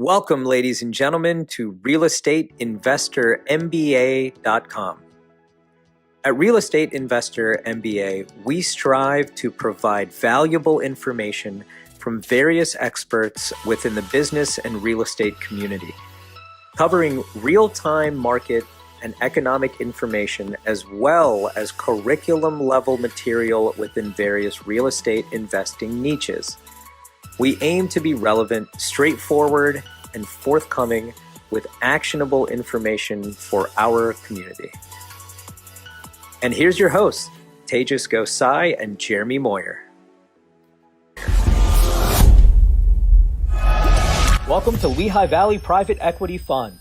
Welcome, ladies and gentlemen, to realestateinvestormba.com. At Real Estate Investor MBA, we strive to provide valuable information from various experts within the business and real estate community, covering real-time market and economic information as well as curriculum-level material within various real estate investing niches. We aim to be relevant, straightforward, and forthcoming with actionable information for our community. And here's your hosts, Tejas Gosai and Jeremy Moyer. Welcome to Lehigh Valley Private Equity Fund.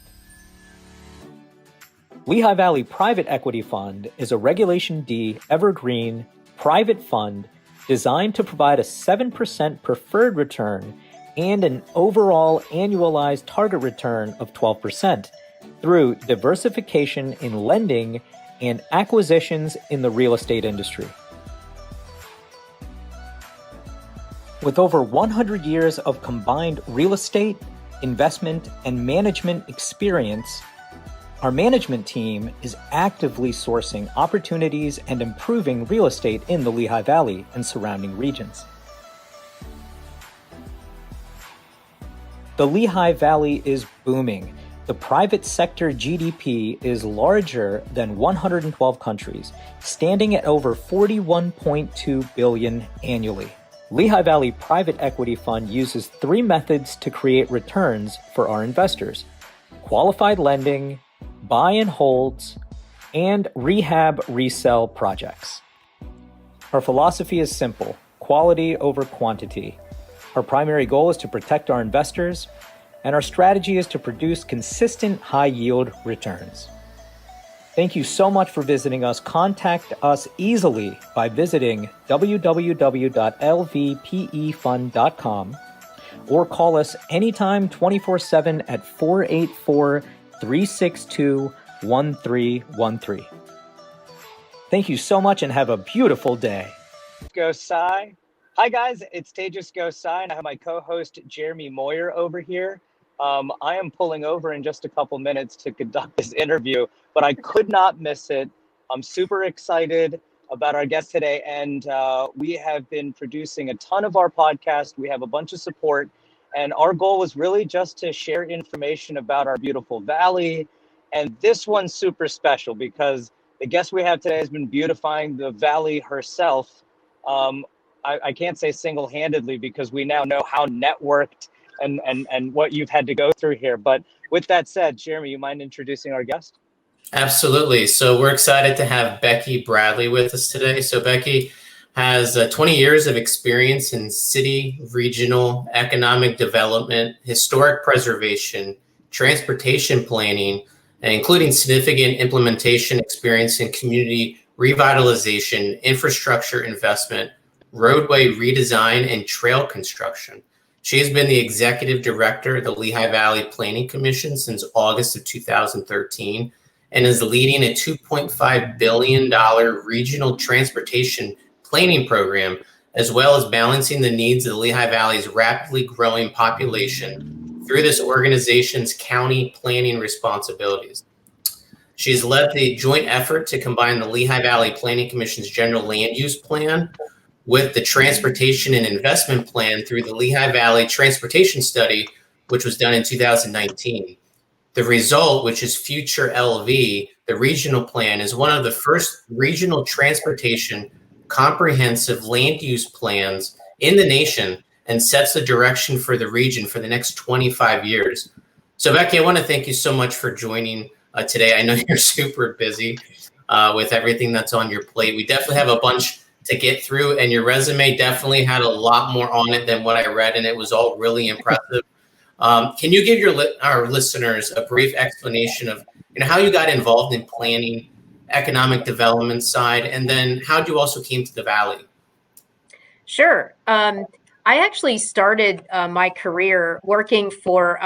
Lehigh Valley Private Equity Fund is a Regulation D evergreen private fund designed to provide a 7% preferred return and an overall annualized target return of 12% through diversification in lending and acquisitions in the real estate industry. With over 100 years of combined real estate, investment, and management experience, our management team is actively sourcing opportunities and improving real estate in the Lehigh Valley and surrounding regions. The Lehigh Valley is booming. The private sector GDP is larger than 112 countries, standing at over $41.2 billion annually. Lehigh Valley Private Equity Fund uses three methods to create returns for our investors: qualified lending, buy and holds, and rehab resell projects. Our philosophy is simple: quality over quantity. Our primary goal is to protect our investors, and our strategy is to produce consistent high-yield returns. Thank you so much for visiting us. Contact us easily by visiting www.lvpefund.com or call us anytime 24/7 at 484-362-1313. Thank you so much and have a beautiful day. Gosai. Hi guys, it's Tejas Gosai and I have my co-host Jeremy Moyer over here. I am pulling over in just a couple minutes to conduct this interview, but I could not miss it. I'm super excited about our guest today, and we have been producing a ton of our podcast. We have a bunch of support, and our goal was really just to share information about our beautiful valley. And this one's super special because the guest we have today has been beautifying the valley herself. I can't say single-handedly because we now know how networked and what you've had to go through here. But with that said, Jeremy, you mind introducing our guest? Absolutely. So we're excited to have Becky Bradley with us today. So Becky has 20 years of experience in city, regional, economic development, historic preservation, transportation planning, and including significant implementation experience in community revitalization, infrastructure investment, roadway redesign, and trail construction. She has been the executive director of the Lehigh Valley Planning Commission since August of 2013 and is leading a $2.5 billion regional transportation planning program, as well as balancing the needs of the Lehigh Valley's rapidly growing population through this organization's county planning responsibilities. She has led the joint effort to combine the Lehigh Valley Planning Commission's general land use plan with the transportation and investment plan through the Lehigh Valley Transportation Study, which was done in 2019. The result, which is FutureLV, the regional plan, is one of the first regional transportation comprehensive land use plans in the nation and sets the direction for the region for the next 25 years. So Becky, I want to thank you so much for joining today. I know you're super busy with everything that's on your plate. We definitely have a bunch to get through, and your resume definitely had a lot more on it than what I read, and it was all really impressive. Can you give our listeners a brief explanation of how you got involved in planning, economic development side, and then how you also came to the Valley? Sure. I actually started my career working for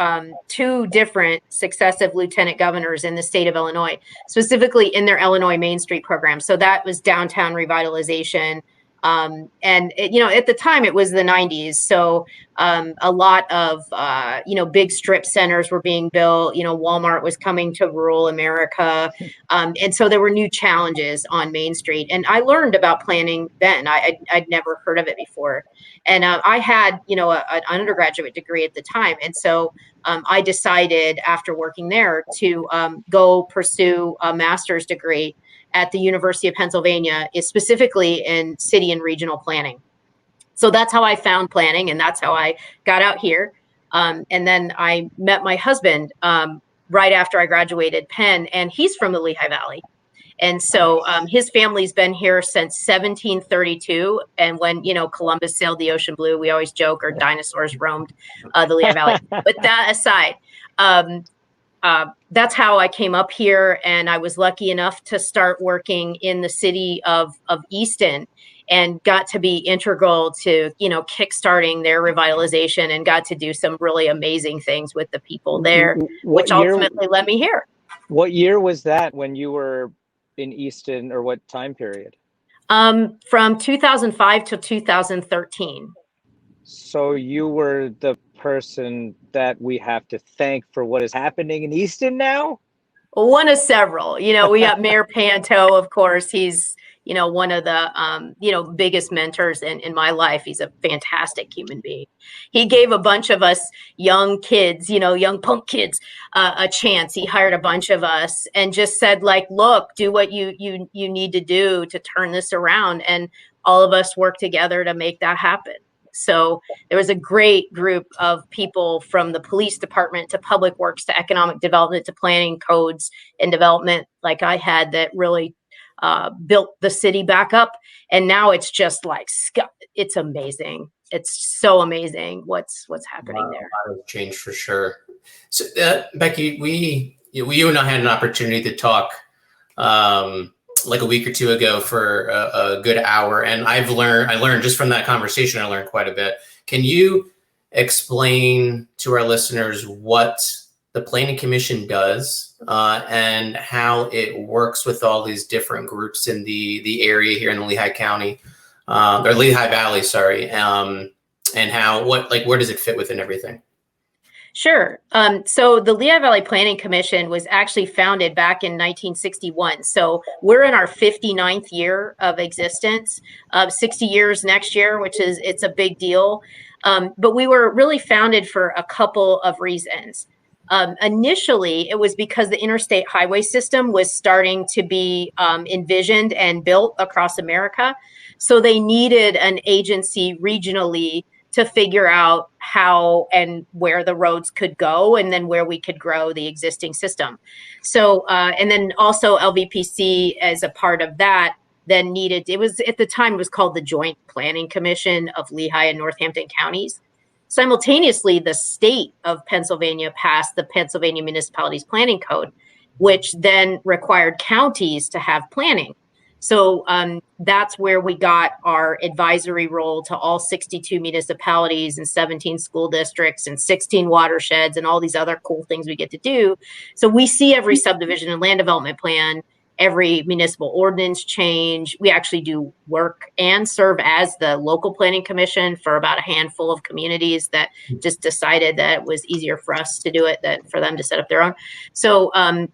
two different successive lieutenant governors in the state of Illinois, specifically in their Illinois Main Street program. So that was downtown revitalization. And, at the time it was the 90s. So A lot of, big strip centers were being built. Walmart was coming to rural America. And so there were new challenges on Main Street. And I learned about planning then. I'd never heard of it before. And I had, an undergraduate degree at the time. And so I decided after working there to go pursue a master's degree at the University of Pennsylvania, specifically in city and regional planning. So that's how I found planning, and that's how I got out here. And then I met my husband right after I graduated Penn, and he's from the Lehigh Valley. And so his family's been here since 1732. And when, Columbus sailed the ocean blue, we always joke, or dinosaurs roamed the Lehigh Valley. But that aside, that's how I came up here. And I was lucky enough to start working in the city of Easton, and got to be integral to, kickstarting their revitalization, and got to do some really amazing things with the people there, which ultimately led me here. What year was that when you were in Easton, or what time period? From 2005 to 2013. So you were the person that we have to thank for what is happening in Easton now? One of several. We got Mayor Panto, of course. He's one of the, biggest mentors in my life. He's a fantastic human being. He gave a bunch of us young kids, young punk kids, a chance. He hired a bunch of us and just said, like, look, do what you need to do to turn this around. And all of us worked together to make that happen. So there was a great group of people, from the police department to public works to economic development to planning, codes and development, like I had, that really built the city back up. And now it's just like, it's amazing. It's so amazing what's happening there. A lot of change for sure. So Becky, you and I had an opportunity to talk like a week or two ago for a good hour. And I learned just from that conversation, I learned quite a bit. Can you explain to our listeners what the Planning Commission does and how it works with all these different groups in the area here in the Lehigh County, or Lehigh Valley, sorry, and where does it fit within everything? Sure. So the Lehigh Valley Planning Commission was actually founded back in 1961. So we're in our 59th year of existence, 60 years next year, it's a big deal. But we were really founded for a couple of reasons. Initially, it was because the interstate highway system was starting to be envisioned and built across America. So they needed an agency regionally to figure out how and where the roads could go, and then where we could grow the existing system. So, and then also LVPC, as a part of that, then needed, it was at the time, it was called the Joint Planning Commission of Lehigh and Northampton counties. Simultaneously, the state of Pennsylvania passed the Pennsylvania Municipalities Planning Code, which then required counties to have planning. So that's where we got our advisory role to all 62 municipalities and 17 school districts and 16 watersheds and all these other cool things we get to do. So we see every subdivision and land development plan, every municipal ordinance change. We actually do work and serve as the local planning commission for about a handful of communities that just decided that it was easier for us to do it than for them to set up their own. So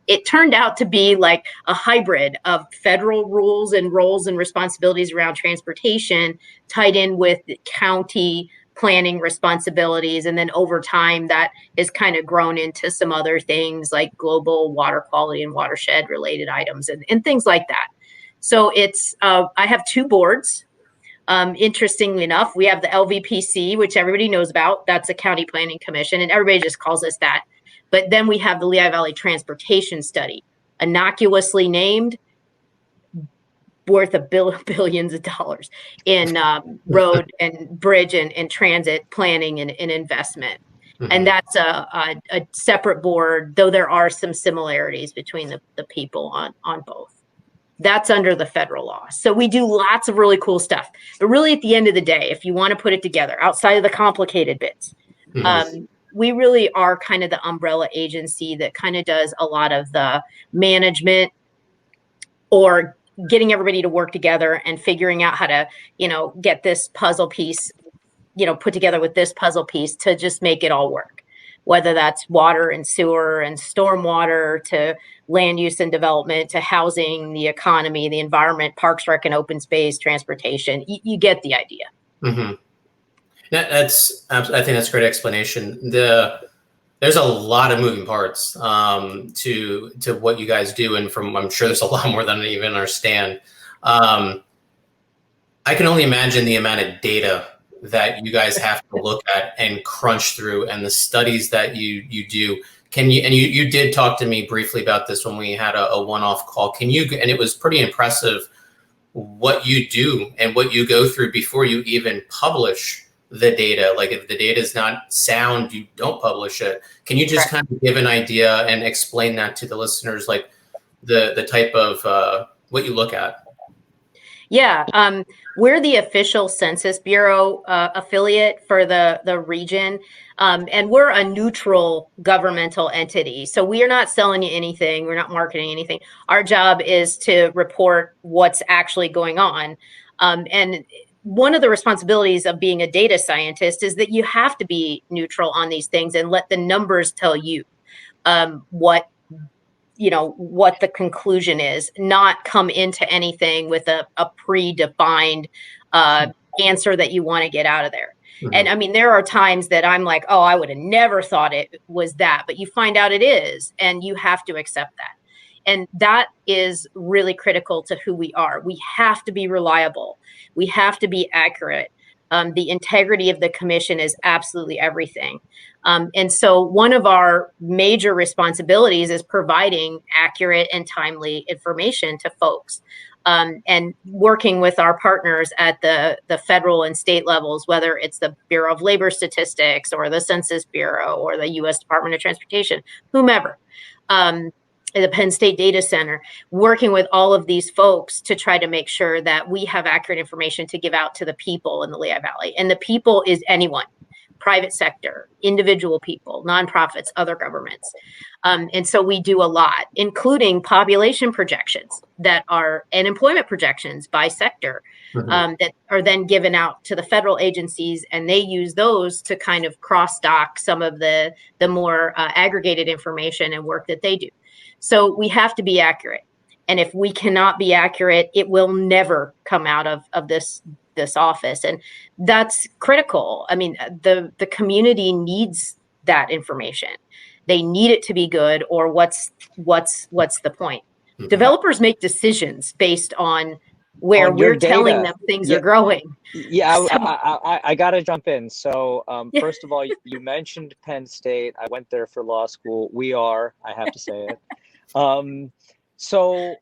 it turned out to be like a hybrid of federal rules and roles and responsibilities around transportation tied in with county planning responsibilities. And then over time, that has kind of grown into some other things like global water quality and watershed related items and things like that. So it's, I have two boards. Interestingly enough, we have the LVPC, which everybody knows about. That's a county planning commission, and everybody just calls us that. But then we have the Lehigh Valley Transportation Study, innocuously named, worth billions of dollars in road and bridge and transit planning and investment. Mm-hmm. And that's a separate board, though there are some similarities between the people on both. That's under the federal law. So we do lots of really cool stuff. But really, at the end of the day, if you want to put it together, outside of the complicated bits, mm-hmm. We really are kind of the umbrella agency that kind of does a lot of the management, or getting everybody to work together and figuring out how to, get this puzzle piece, put together with this puzzle piece to just make it all work, whether that's water and sewer and stormwater to land use and development to housing, the economy, the environment, parks, rec, and open space, transportation. You get the idea. Mm-hmm. I think that's a great explanation. There's a lot of moving parts to what you guys do, and I'm sure there's a lot more than I even understand. I can only imagine the amount of data that you guys have to look at and crunch through, and the studies that you do. You did talk to me briefly about this when we had a one-off call. And it was pretty impressive what you do and what you go through before you even publish the data. Like if the data is not sound, you don't publish it. Can you just kind of give an idea and explain that to the listeners, like the type of what you look at? Yeah, we're the official Census Bureau affiliate for the region, and we're a neutral governmental entity. So we are not selling you anything. We're not marketing anything. Our job is to report what's actually going on. And one of the responsibilities of being a data scientist is that you have to be neutral on these things and let the numbers tell you what the conclusion is, not come into anything with a predefined answer that you want to get out of there. Mm-hmm. And I mean, there are times that I'm like, oh, I would have never thought it was that, but you find out it is, and you have to accept that. And that is really critical to who we are. We have to be reliable. We have to be accurate. The integrity of the commission is absolutely everything. And so one of our major responsibilities is providing accurate and timely information to folks, and working with our partners at the federal and state levels, whether it's the Bureau of Labor Statistics or the Census Bureau or the U.S. Department of Transportation, whomever. The Penn State Data Center, working with all of these folks to try to make sure that we have accurate information to give out to the people in the Lehigh Valley. And the people is anyone, private sector, individual people, nonprofits, other governments. And so we do a lot, including population projections and employment projections by sector, mm-hmm. That are then given out to the federal agencies, and they use those to kind of cross-dock some of the more aggregated information and work that they do. So we have to be accurate. And if we cannot be accurate, it will never come out of this office. And that's critical. I mean, the community needs that information. They need it to be good, or what's the point? Mm-hmm. Developers make decisions based on where we're telling them things are growing. Yeah, I got to jump in. So first of all, you mentioned Penn State. I went there for law school. I have to say it. So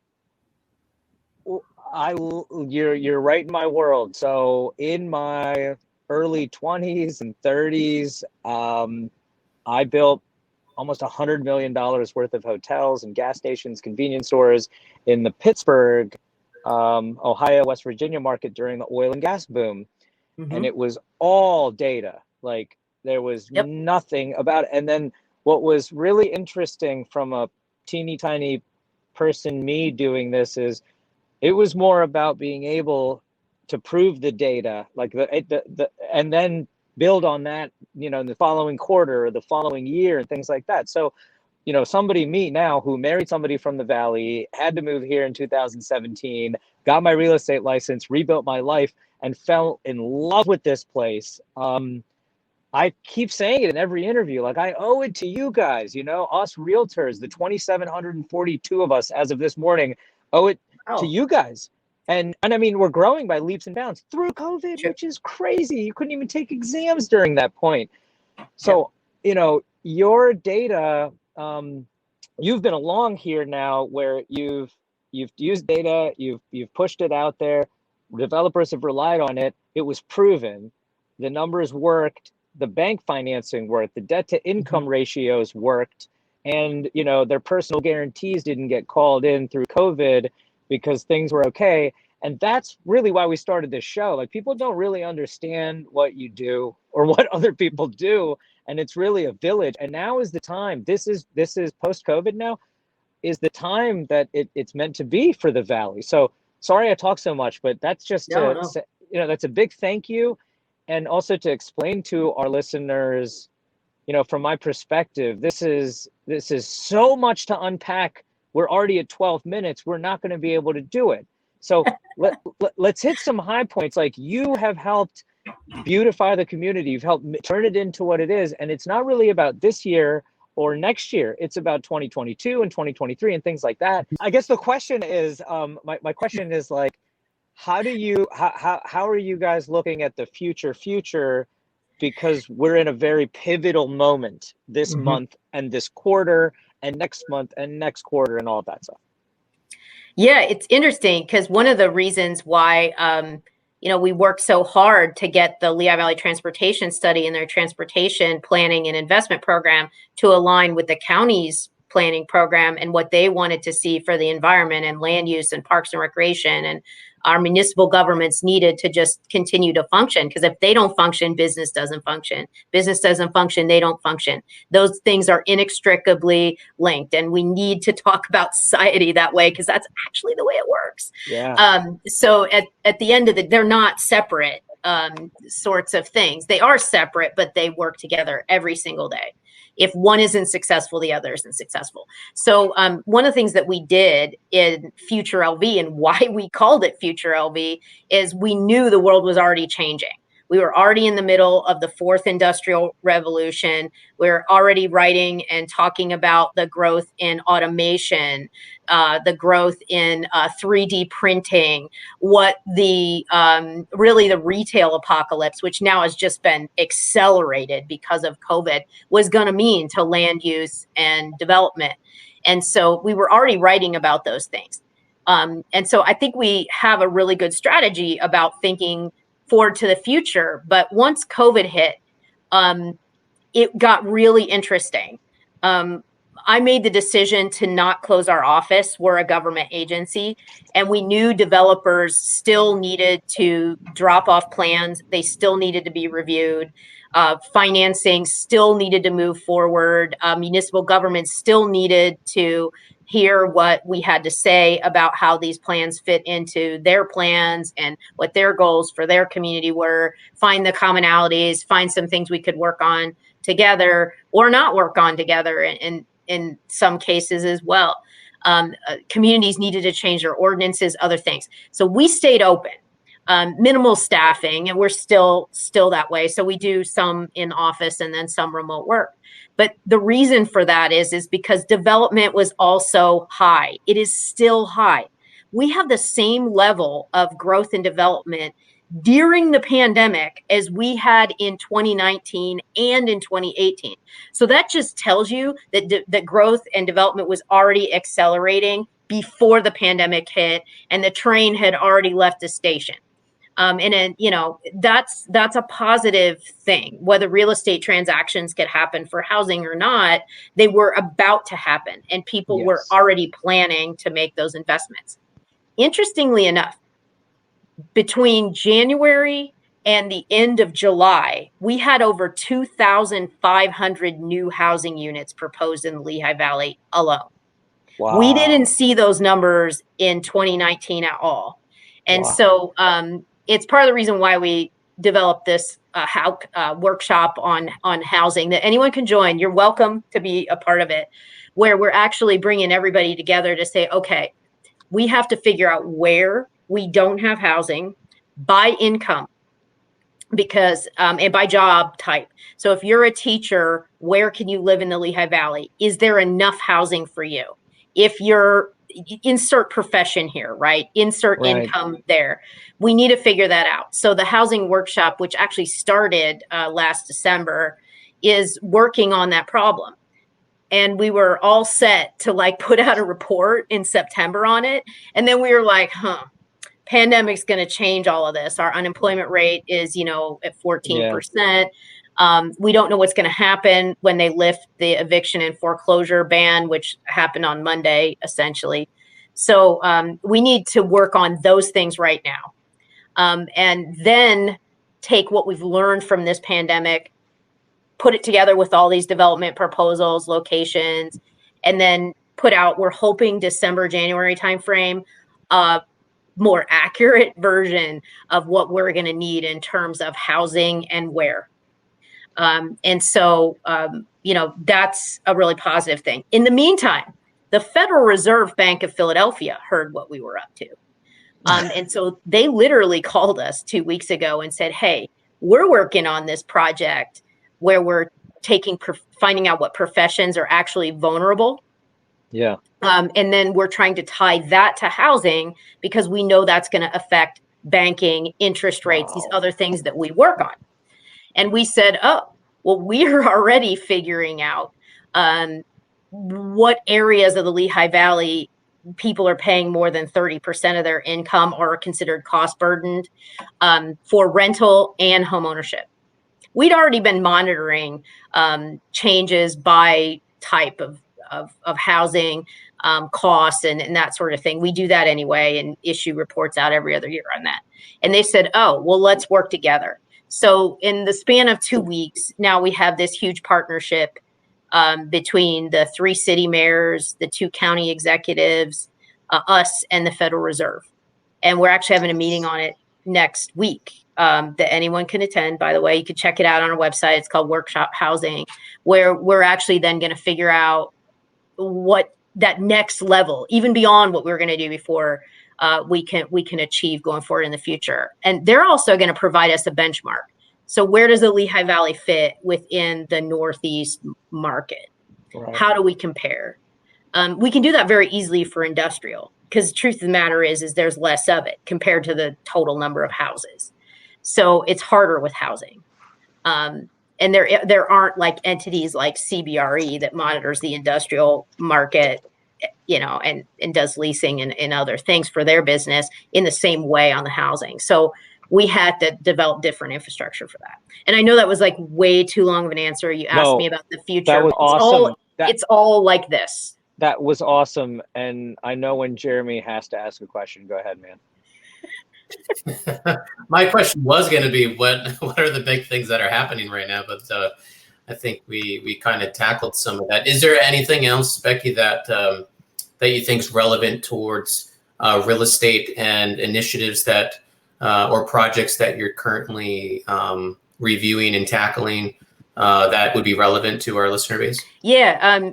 you're right in my world. So in my early 20s and 30s, I built almost $100 million worth of hotels and gas stations, convenience stores in the Pittsburgh, Ohio, West Virginia market during the oil and gas boom. Mm-hmm. And it was all data. Like there was nothing about it. And then what was really interesting from a teeny tiny person, me doing this, is it was more about being able to prove the data, like and then build on that, in the following quarter or the following year and things like that. So, me now who married somebody from the Valley, had to move here in 2017, got my real estate license, rebuilt my life, and fell in love with this place. I keep saying it in every interview, like I owe it to you guys, us realtors, the 2,742 of us as of this morning, owe it to you guys. And I mean, we're growing by leaps and bounds through COVID, which is crazy. You couldn't even take exams during that point. So, your data, you've been along here now where you've used data, you've pushed it out there. Developers have relied on it. It was proven. The numbers worked. The bank financing worked. The debt to income ratios worked. And, their personal guarantees didn't get called in through COVID because things were okay. And that's really why we started this show. Like, people don't really understand what you do or what other people do. And it's really a village. And now is the time. This is post-COVID now, is the time that it's meant to be for the Valley. So sorry I talk so much, but that's just that's a big thank you. and also to explain to our listeners, from my perspective, this is so much to unpack. We're already at 12 minutes. We're not going to be able to do it. So let's hit some high points. Like, you have helped beautify the community. You've helped turn it into what it is. And it's not really about this year or next year. It's about 2022 and 2023 and things like that. I guess the question is, my question is like, how are you guys looking at the future? Because we're in a very pivotal moment this month and this quarter and next month and next quarter and all of that stuff. Yeah, it's interesting because one of the reasons why we worked so hard to get the Lehigh Valley Transportation Study and their transportation planning and investment program to align with the county's planning program and what they wanted to see for the environment and land use and parks and recreation, and our municipal governments needed to just continue to function, because if they don't function, business doesn't function. Business doesn't function, they don't function. Those things are inextricably linked, and we need to talk about society that way, because that's actually the way it works. Yeah. So at the end of they're not separate sorts of things. They are separate, but they work together every single day. If one isn't successful, the other isn't successful. So one of the things that we did in FutureLV, and why we called it FutureLV, is we knew the world was already changing. We were already in the middle of the fourth industrial revolution. We're already writing and talking about the growth in automation, the growth in 3D printing, what the really the retail apocalypse, which now has just been accelerated because of COVID, was going to mean to land use and development. And so we were already writing about those things. And so I think we have a really good strategy about thinking forward to the future. But once COVID hit, it got really interesting. I made the decision to not close our office. We're a government agency, and we knew developers still needed to drop off plans. They still needed to be reviewed. Financing still needed to move forward. Municipal governments still needed to hear what we had to say about how these plans fit into their plans and what their goals for their community were, find the commonalities, find some things we could work on together or not work on together in some cases as well. Communities needed to change their ordinances, other things. So we stayed open. Minimal staffing, and we're still that way. So we do some in office and then some remote work. But the reason for that is because development was also high. It is still high. We have the same level of growth and development during the pandemic as we had in 2019 and in 2018. So that just tells you that that growth and development was already accelerating before the pandemic hit, and the train had already left the station. And then, that's a positive thing. Whether real estate transactions could happen for housing or not, they were about to happen, and people were already planning to make those investments. Interestingly enough, between January and the end of July, we had over 2,500 new housing units proposed in the Lehigh Valley alone. Wow. We didn't see those numbers in 2019 at all. And so it's part of the reason why we developed this workshop on housing that anyone can join. You're welcome to be a part of it, where we're actually bringing everybody together to say, okay, we have to figure out where we don't have housing by income, because and by job type. So if you're a teacher, where can you live in the Lehigh Valley? Is there enough housing for you? If you're insert profession here, right? Insert income there. We need to figure that out. So the housing workshop, which actually started last December, is working on that problem. And we were all set to put out a report in September on it. And then we were like, pandemic's going to change all of this. Our unemployment rate is, at 14%. We don't know what's going to happen when they lift the eviction and foreclosure ban, which happened on Monday, essentially. So we need to work on those things right now. And then take what we've learned from this pandemic, put it together with all these development proposals, locations, and then put out, we're hoping December, January timeframe, more accurate version of what we're going to need in terms of housing and where. And so, that's a really positive thing. In the meantime, the Federal Reserve Bank of Philadelphia heard what we were up to. And so they literally called us 2 weeks ago and said, hey, we're working on this project where we're finding out what professions are actually vulnerable. Yeah. And then we're trying to tie that to housing because we know that's going to affect banking, interest rates, these other things that we work on. And we said, oh, well, we're already figuring out what areas of the Lehigh Valley people are paying more than 30% of their income or are considered cost burdened for rental and home ownership. We'd already been monitoring changes by type of housing costs and that sort of thing. We do that anyway and issue reports out every other year on that. And they said, oh, well, let's work together. So in the span of 2 weeks, now we have this huge partnership between the 3 city mayors, the 2 county executives, us, and the Federal Reserve. And we're actually having a meeting on it next week that anyone can attend. By the way, you can check it out on our website. It's called Workshop Housing, where we're actually then going to figure out what that next level, even beyond what we were going to do before, we can achieve going forward in the future. And they're also going to provide us a benchmark. So where does the Lehigh Valley fit within the Northeast market? Right. How do we compare? We can do that very easily for industrial because the truth of the matter is there's less of it compared to the total number of houses. So it's harder with housing. And there aren't like entities like CBRE that monitors the industrial market, and does leasing and other things for their business in the same way on the housing. So we had to develop different infrastructure for that. And I know that was like way too long of an answer. You asked me about the future. That was awesome. It's all like this. That was awesome. And I know when Jeremy has to ask a question, go ahead, man. My question was going to be what are the big things that are happening right now, but I think we kind of tackled some of that. Is there anything else, Becky, that you think is relevant towards real estate and initiatives that or projects that you're currently reviewing and tackling that would be relevant to our listener base? Yeah.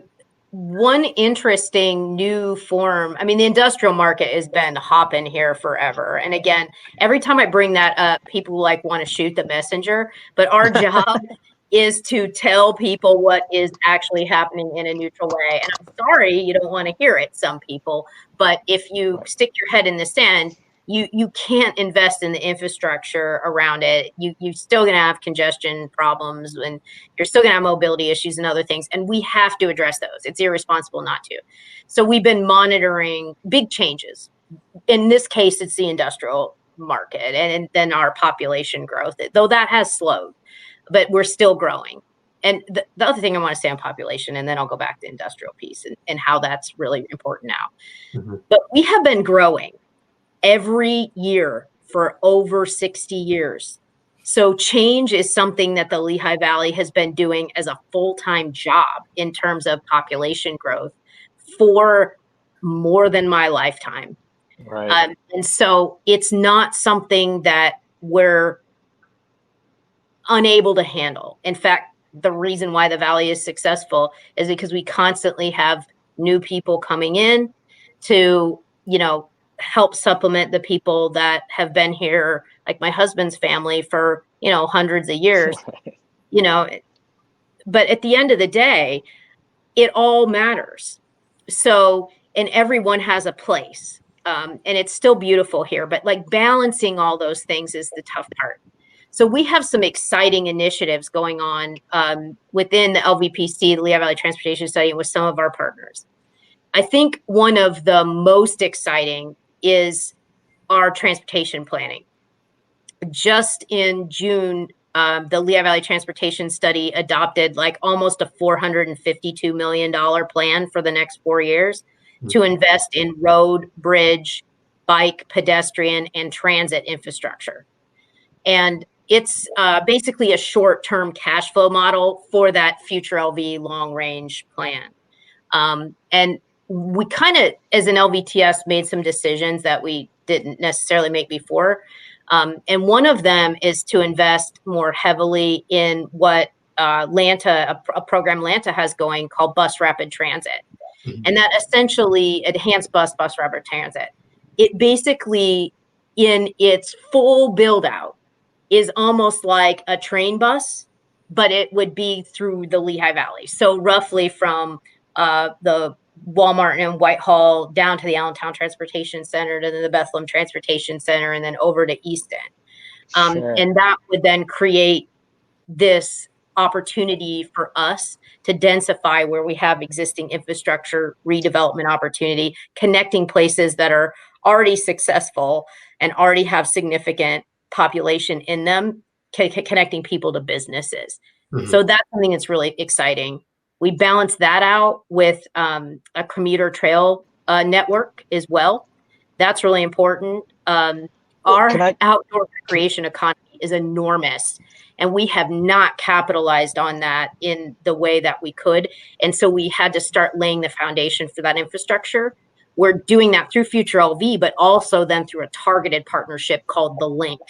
One interesting new form. I mean, the industrial market has been hopping here forever. And again, every time I bring that up, people want to shoot the messenger. But our job is to tell people what is actually happening in a neutral way. And I'm sorry you don't want to hear it, some people. But if you stick your head in the sand, you can't invest in the infrastructure around it. You're still going to have congestion problems and you're still going to have mobility issues and other things. And we have to address those. It's irresponsible not to. So we've been monitoring big changes. In this case, it's the industrial market and then our population growth, though that has slowed, but we're still growing. And the other thing I want to say on population, and then I'll go back to the industrial piece and how that's really important now. Mm-hmm. But we have been growing every year for over 60 years. So change is something that the Lehigh Valley has been doing as a full-time job in terms of population growth for more than my lifetime. Right. And so it's not something that we're unable to handle. In fact, the reason why the Valley is successful is because we constantly have new people coming in to, help supplement the people that have been here, like my husband's family, for hundreds of years. But at the end of the day, it all matters. So, and everyone has a place, and it's still beautiful here. But balancing all those things is the tough part. So we have some exciting initiatives going on within the LVPC, the Lehigh Valley Transportation Study, with some of our partners. I think one of the most exciting is our transportation planning. Just in June, the Lehigh Valley Transportation Study adopted almost a $452 million plan for the next 4 years to invest in road, bridge, bike, pedestrian, and transit infrastructure. And it's basically a short-term cash flow model for that FutureLV long-range plan. And we kind of, as an LVTS, made some decisions that we didn't necessarily make before. And one of them is to invest more heavily in what Lanta, a program Lanta has going called Bus Rapid Transit. And that essentially enhanced bus rapid transit. It basically, in its full build out, is almost like a train bus, but it would be through the Lehigh Valley. So roughly from the Walmart and Whitehall down to the Allentown Transportation Center, to the Bethlehem Transportation Center, and then over to Easton. Sure. And that would then create this opportunity for us to densify where we have existing infrastructure, redevelopment opportunity, connecting places that are already successful and already have significant population in them, connecting people to businesses. So that's something that's really exciting. We balance that out with a commuter trail network as well. That's really important. Our outdoor recreation economy is enormous, and we have not capitalized on that in the way that we could. And so we had to start laying the foundation for that infrastructure. We're doing that through FutureLV, but also then through a targeted partnership called The Link,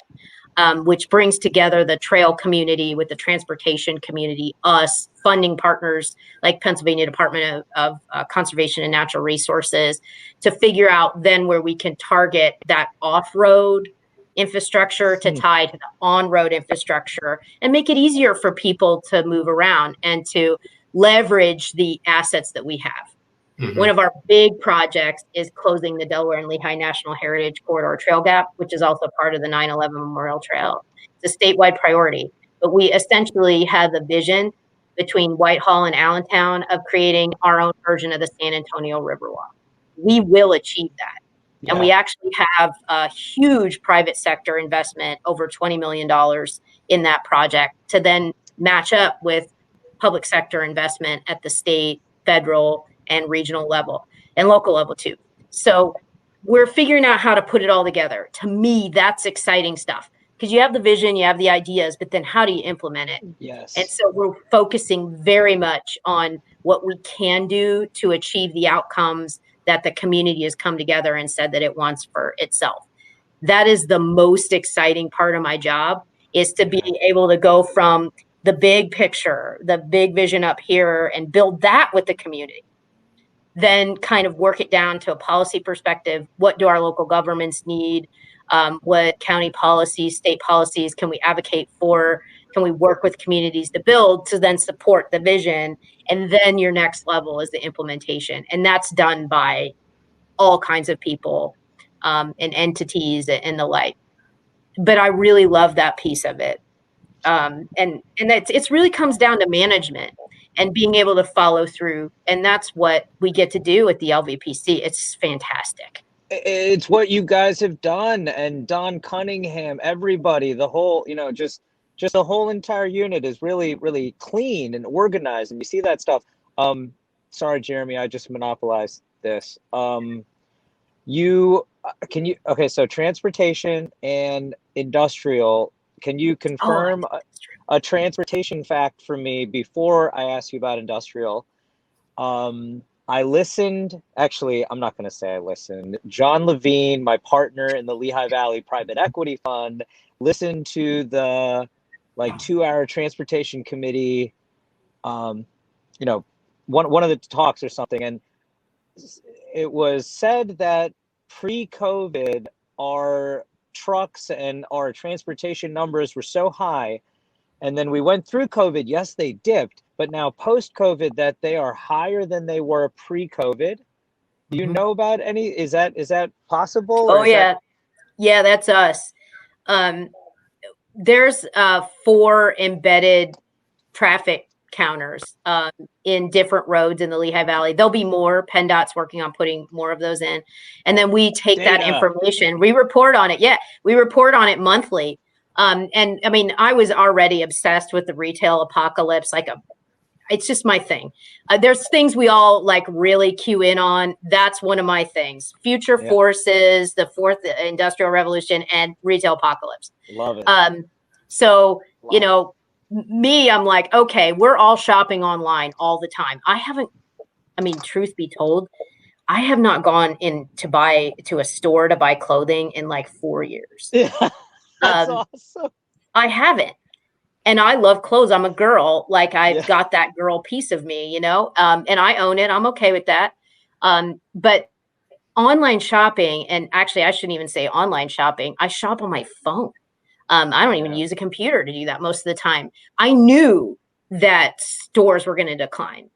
which brings together the trail community with the transportation community, us, funding partners like Pennsylvania Department of Conservation and Natural Resources, to figure out then where we can target that off-road infrastructure to tie to the on-road infrastructure and make it easier for people to move around and to leverage the assets that we have. One of our big projects is closing the Delaware and Lehigh National Heritage Corridor Trail Gap, which is also part of the 9/11 Memorial Trail. It's a statewide priority, but we essentially have the vision between Whitehall and Allentown of creating our own version of the San Antonio Riverwalk. We will achieve that. Yeah. And we actually have a huge private sector investment, over $20 million in that project, to then match up with public sector investment at the state, federal, and regional level, and local level too. So we're figuring out how to put it all together. To me, that's exciting stuff, because you have the vision, you have the ideas, but then how do you implement it? Yes. And so we're focusing very much on what we can do to achieve the outcomes that the community has come together and said that it wants for itself. That is the most exciting part of my job, is to be able to go from the big picture, the big vision up here, and build that with the community. Then kind of work it down to a policy perspective. What do our local governments need? What county policies, state policies can we advocate for? Can we work with communities to build, to then support the vision? And then your next level is the implementation. And that's done by all kinds of people and entities and the like. But I really love that piece of it. And it's really comes down to management and being able to follow through. And that's what we get to do at the LVPC. It's fantastic. It's what you guys have done, and Don Cunningham, everybody, the whole, just the whole entire unit is really, really clean and organized, and you see that stuff. Sorry, Jeremy, I just monopolized this. So transportation and industrial, can you confirm a transportation fact for me before I ask you about industrial? I listened, actually, I'm not going to say I listened. John Levine, my partner in the Lehigh Valley Private Equity Fund, listened to the 2-hour transportation committee, one of the talks or something. And it was said that pre-COVID, our trucks and our transportation numbers were so high. And then we went through COVID. Yes, they dipped. But now post-COVID, that they are higher than they were pre-COVID. Do you know about any? Is that possible? Oh, yeah. Yeah, that's us. There's 4 embedded traffic counters in different roads in the Lehigh Valley. There'll be more. PennDOT's working on putting more of those in. And then we take that information. We report on it. Yeah, we report on it monthly. And I mean, I was already obsessed with the retail apocalypse, it's just my thing. There's things we all really cue in on. That's one of my things. Future forces, the 4th industrial revolution, and retail apocalypse. Love it. So, me, I'm like, okay, we're all shopping online all the time. Truth be told, I have not gone in to a store to buy clothing in like 4 years. Yeah, that's awesome. I haven't. And I love clothes. I'm a girl. Like I've Yeah. got that girl piece of me, you know, and I own it. I'm okay with that. But online shopping, and actually I shouldn't even say online shopping. I shop on my phone. I don't even use a computer to do that most of the time. I knew that stores were going to decline.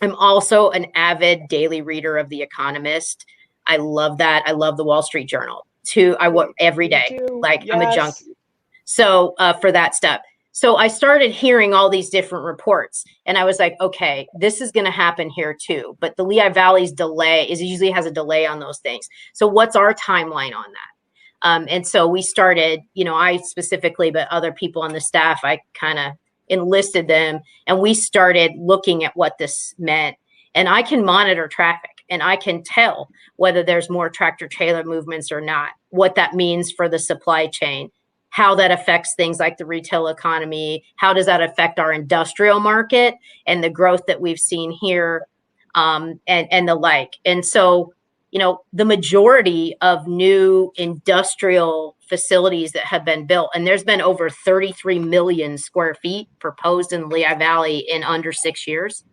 I'm also an avid daily reader of The Economist. I love that. I love the Wall Street Journal too. I work every day. Like I'm a junkie. So for that stuff. So I started hearing all these different reports and I was like, okay, this is going to happen here too. But the Lehigh Valley's delay is usually has a delay on those things. So what's our timeline on that? And so we started, you know, I specifically, but other people on the staff, I kind of enlisted them and we started looking at what this meant. And I can monitor traffic and I can tell whether there's more tractor trailer movements or not, what that means for the supply chain, how that affects things like the retail economy, how does that affect our industrial market and the growth that we've seen here, and the like. And so, you know, the majority of new industrial facilities that have been built, and there's been over 33 million square feet proposed in Lehigh Valley in under 6 years.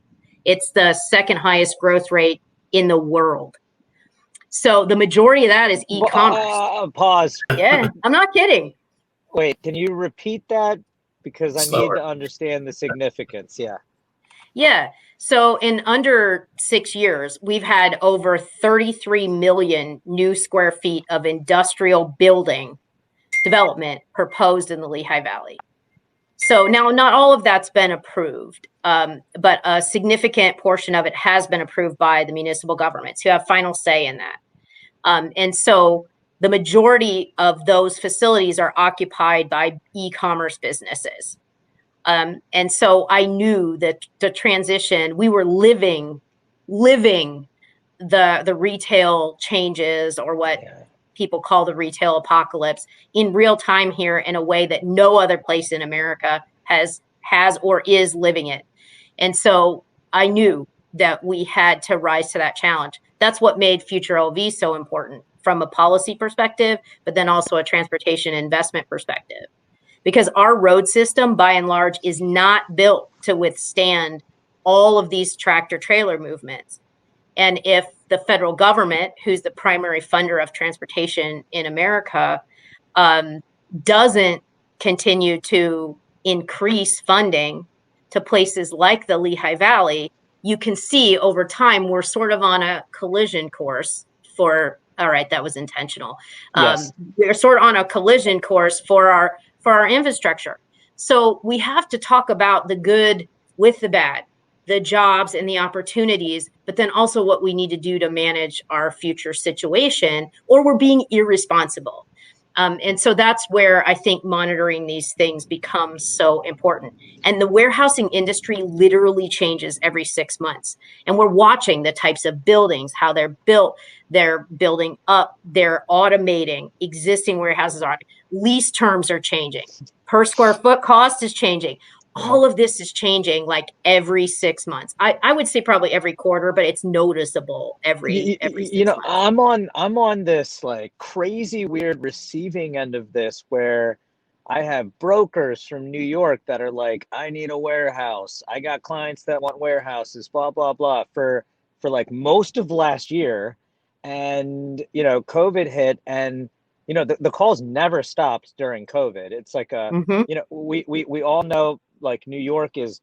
It's the second highest growth rate in the world. So the majority of that is e-commerce. Pause. Yeah, I'm not kidding. Wait, can you repeat that? Because I Slower. need to understand the significance. Yeah. Yeah. So in under 6 years, we've had over 33 million new square feet of industrial building development proposed in the Lehigh Valley. So now not all of that's been approved, but a significant portion of it has been approved by the municipal governments who have final say in that. And so the majority of those facilities are occupied by e-commerce businesses. And so I knew that the transition, we were living the retail changes, or what people call the retail apocalypse, in real time here in a way that no other place in America has or is living it. And so I knew that we had to rise to that challenge. That's what made FutureLV so important from a policy perspective, but then also a transportation investment perspective. Because our road system, by and large, is not built to withstand all of these tractor trailer movements. And if the federal government, who's the primary funder of transportation in America, doesn't continue to increase funding to places like the Lehigh Valley, you can see over time we're sort of on a collision course for, all right, that was intentional. Yes. We're sort of on a collision course for our infrastructure. So we have to talk about the good with the bad, the jobs and the opportunities, but then also what we need to do to manage our future situation, or we're being irresponsible. And so that's where I think monitoring these things becomes so important. And the warehousing industry literally changes every 6 months. And we're watching the types of buildings, how they're built, they're building up, they're automating, existing warehouses are, lease terms are changing, per square foot cost is changing. All of this is changing like every 6 months. I would say probably every quarter, but it's noticeable every 6 months. I'm on this like crazy weird receiving end of this, where I have brokers from New York that are like, I need a warehouse. I got clients that want warehouses, blah, blah, blah, for like most of last year. And, you know, COVID hit, and, you know, the calls never stopped during COVID. It's like you know, we all know, like, New York is,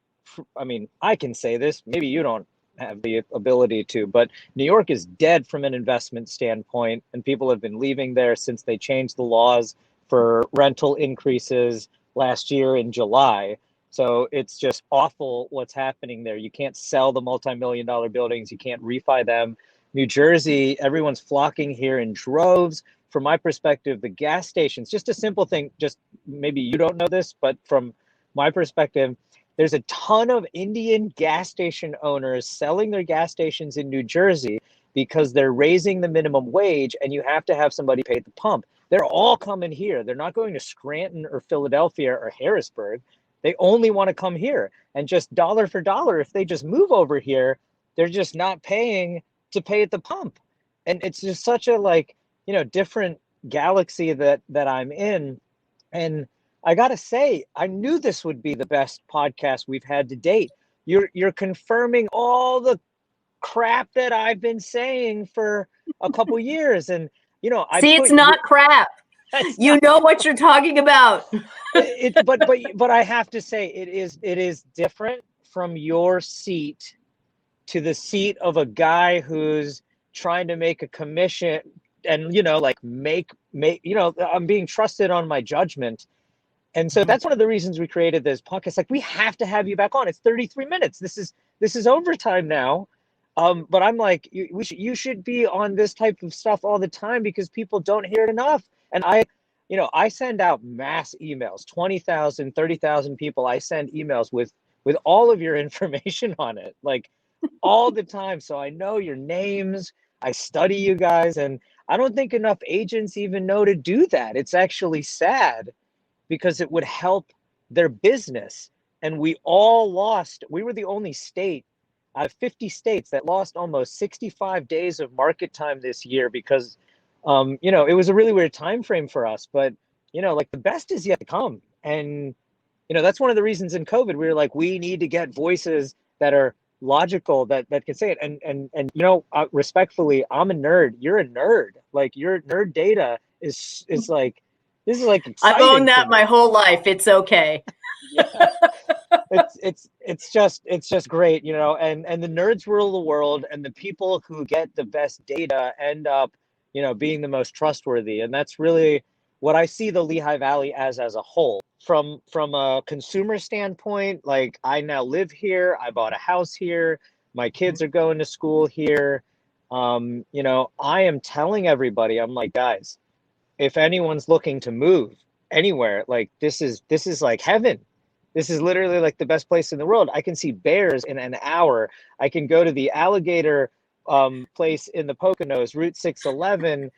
I mean, I can say this, maybe you don't have the ability to, but New York is dead from an investment standpoint, and people have been leaving there since they changed the laws for rental increases last year in July. So it's just awful what's happening there. You can't sell the multi-million-dollar buildings. You can't refi them. New Jersey, everyone's flocking here in droves. From my perspective, the gas stations, just a simple thing, just maybe you don't know this, but from my perspective, there's a ton of Indian gas station owners selling their gas stations in New Jersey because they're raising the minimum wage and you have to have somebody pay at the pump. They're all coming here. They're not going to Scranton or Philadelphia or Harrisburg. They only want to come here. And just dollar for dollar, if they just move over here, they're just not paying to pay at the pump. And it's just such a, like, different galaxy that I'm in. And I gotta say, I knew this would be the best podcast we've had to date. You're confirming all the crap that I've been saying for a couple years. And See, it's not crap. You know what you're talking about. But I have to say, it is different from your seat to the seat of a guy who's trying to make a commission and like make I'm being trusted on my judgment. And so that's one of the reasons we created this podcast. Like, we have to have you back on. It's 33 minutes. This is overtime now. But I'm like, you should be on this type of stuff all the time, because people don't hear it enough. And I send out mass emails, 20,000, 30,000 people. I send emails with all of your information on it, like, all the time. So I know your names. I study you guys. And I don't think enough agents even know to do that. It's actually sad, because it would help their business. And we all lost. We were the only state out of 50 states that lost almost 65 days of market time this year, because it was a really weird time frame for us. But like, the best is yet to come. And that's one of the reasons in COVID we were like, we need to get voices that are logical, that can say it. And respectfully, I'm a nerd. You're a nerd. Like, your nerd data is like, this is like exciting. I've owned that my whole life. It's okay. Yeah. It's just great, and the nerds rule the world, and the people who get the best data end up, being the most trustworthy. And that's really what I see the Lehigh Valley as a whole. From a consumer standpoint, like, I now live here. I bought a house here. My kids are going to school here. I am telling everybody, I'm like, guys, if anyone's looking to move anywhere, like, this is like heaven. This is literally like the best place in the world. I can see bears in an hour. I can go to the alligator place in the Poconos, Route 611.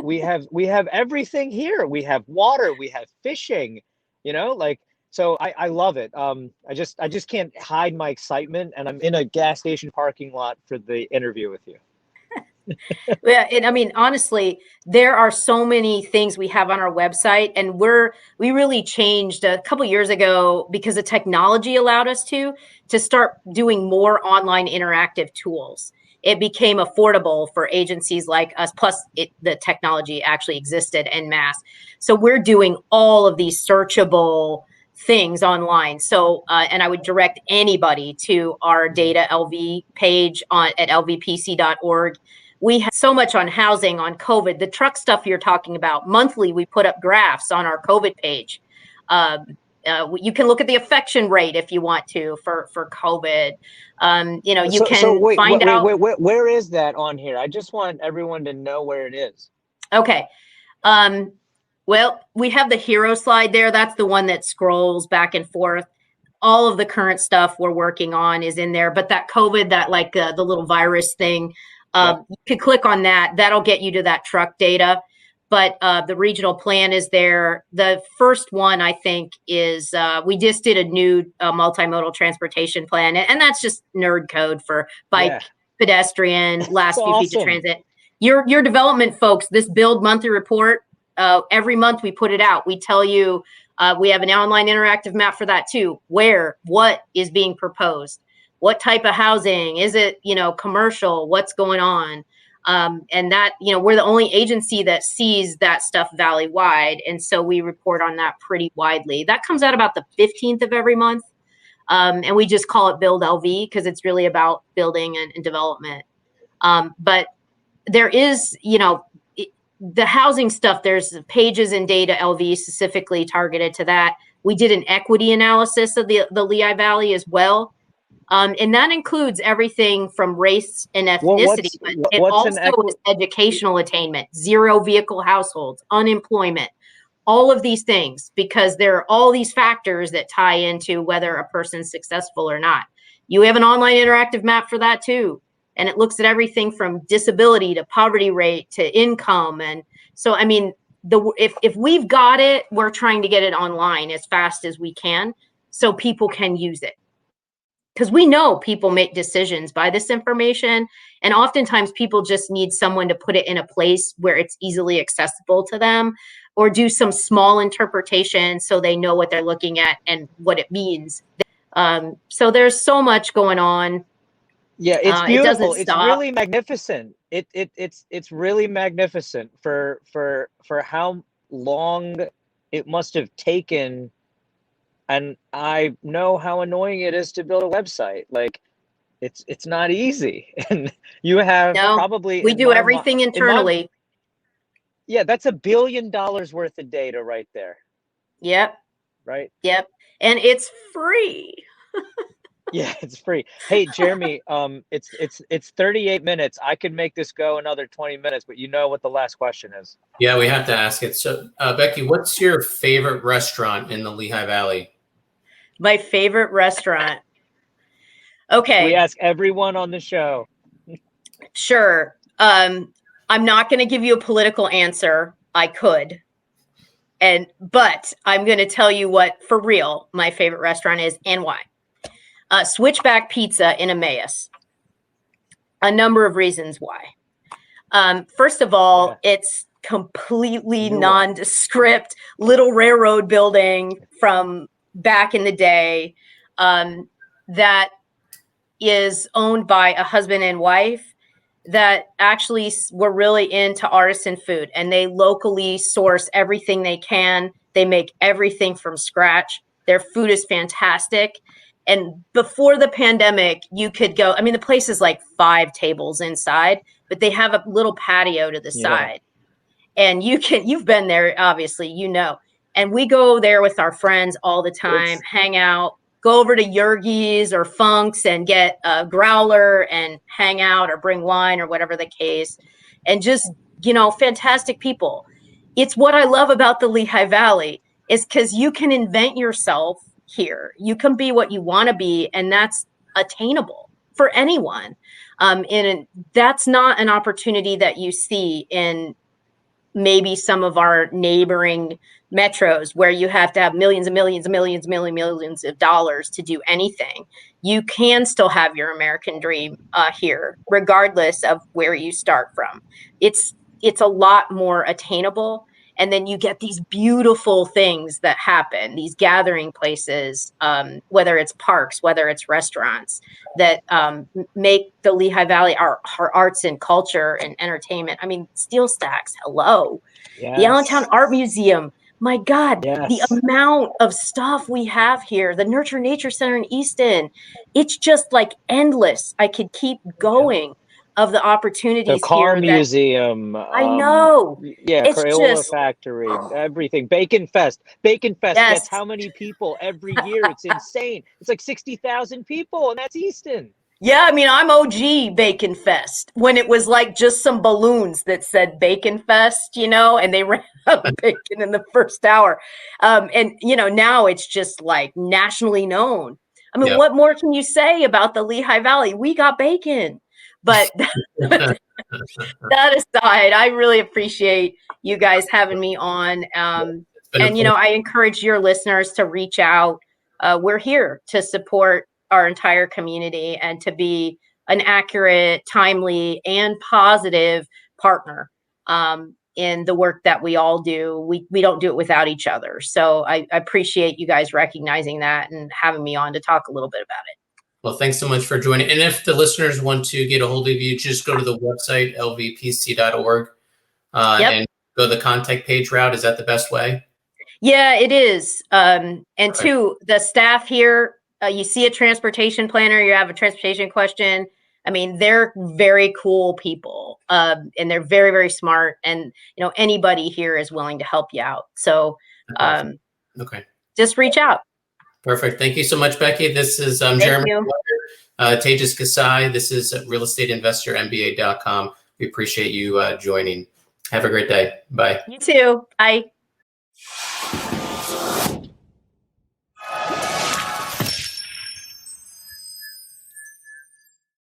We have everything here. We have water. We have fishing. So I love it. I just can't hide my excitement, and I'm in a gas station parking lot for the interview with you. Yeah, and I mean, honestly, there are so many things we have on our website, and we really changed a couple years ago, because the technology allowed us to start doing more online interactive tools. It became affordable for agencies like us, plus the technology actually existed en masse. So we're doing all of these searchable things online. So, and I would direct anybody to our data LV page at lvpc.org. We have so much on housing, on COVID, the truck stuff you're talking about. Monthly, we put up graphs on our COVID page. You can look at the affection rate if you want to for COVID. You can find out. Where is that on here? I just want everyone to know where it is. Okay. Well, we have the hero slide there. That's the one that scrolls back and forth. All of the current stuff we're working on is in there. But that COVID, that like the little virus thing, you could click on that. That'll get you to that truck data. But the regional plan is there. The first one, I think, is we just did a new multimodal transportation plan. And that's just nerd code for bike, pedestrian, last few feet of transit. Your development folks, this build monthly report, every month we put it out. We tell you, we have an online interactive map for that too. What is being proposed? What type of housing? Is it, commercial? What's going on? And that, we're the only agency that sees that stuff valley-wide. And so we report on that pretty widely. That comes out about the 15th of every month. And we just call it Build LV because it's really about building and development. But there is, the housing stuff, there's pages in Data LV specifically targeted to that. We did an equity analysis of the Lehigh Valley as well. And that includes everything from race and ethnicity, but it also is educational attainment, zero vehicle households, unemployment, all of these things, because there are all these factors that tie into whether a person's successful or not. You have an online interactive map for that too. And it looks at everything from disability to poverty rate to income. And so, I mean, if we've got it, we're trying to get it online as fast as we can so people can use it. because we know people make decisions by this information, and oftentimes people just need someone to put it in a place where it's easily accessible to them, or do some small interpretation so they know what they're looking at and what it means. So there's so much going on. Yeah, it's It doesn't beautiful. It's stop. really magnificent. It's really magnificent for how long it must have taken. And I know how annoying it is to build a website. Like, it's not easy. And you have No, probably we do everything internally. Yeah, that's $1 billion worth of data right there. Yep. Right. Yep. And it's free. Yeah, it's free. Hey, Jeremy, it's 38 minutes. I could make this go another 20 minutes, but you know what the last question is. Yeah, we have to ask it. So, Becky, what's your favorite restaurant in the Lehigh Valley? My favorite restaurant. Okay. We ask everyone on the show. Sure. I'm not going to give you a political answer. I could. But I'm going to tell you what, for real, my favorite restaurant is and why. Switchback Pizza in Emmaus. A number of reasons why. First of all, it's completely nondescript little railroad building from back in the day that is owned by a husband and wife that actually were really into artisan food, and they locally source everything they can. They make everything from scratch. Their food is fantastic. And before the pandemic, you could go, I mean, the place is like 5 tables inside, but they have a little patio to the side. And you've been there, obviously, you know. And we go there with our friends all the time, hang out, go over to Yergis or Funk's and get a growler and hang out, or bring wine or whatever the case. And just, fantastic people. It's what I love about the Lehigh Valley, is because you can invent yourself here. You can be what you want to be, and that's attainable for anyone. And that's not an opportunity that you see in maybe some of our neighboring metros, where you have to have millions and millions and millions and millions of dollars to do anything. You can still have your American dream here, regardless of where you start from. It's a lot more attainable. And then you get these beautiful things that happen, these gathering places, whether it's parks, whether it's restaurants, that make the Lehigh Valley our arts and culture and entertainment. I mean, Steel Stacks, hello. Yes. The Allentown Art Museum, my God, the amount of stuff we have here, the Nurture Nature Center in Easton, it's just like endless. I could keep going. Of the opportunities, the car here museum, I know, it's Crayola just, factory, everything. Bacon Fest gets how many people every year? It's insane. It's like 60,000 people, and that's Easton. Yeah, I mean, I'm OG Bacon Fest, when it was like just some balloons that said Bacon Fest, and they ran out of bacon in the first hour. And now it's just like nationally known. I mean, what more can you say about the Lehigh Valley? We got bacon. But that aside, I really appreciate you guys having me on. And, I encourage your listeners to reach out. We're here to support our entire community and to be an accurate, timely, and positive partner in the work that we all do. We don't do it without each other. So I appreciate you guys recognizing that and having me on to talk a little bit about it. Well, thanks so much for joining. And if the listeners want to get a hold of you, just go to the website, lvpc.org, and go the contact page route. Is that the best way? Yeah, it is. And two, the staff here, you see a transportation planner, you have a transportation question. I mean, they're very cool people, and they're very, very smart. And, anybody here is willing to help you out. So just reach out. Perfect. Thank you so much, Becky. This is Jeremy Tejas Kasai. This is realestateinvestormba.com. We appreciate you joining. Have a great day. Bye. You too. Bye.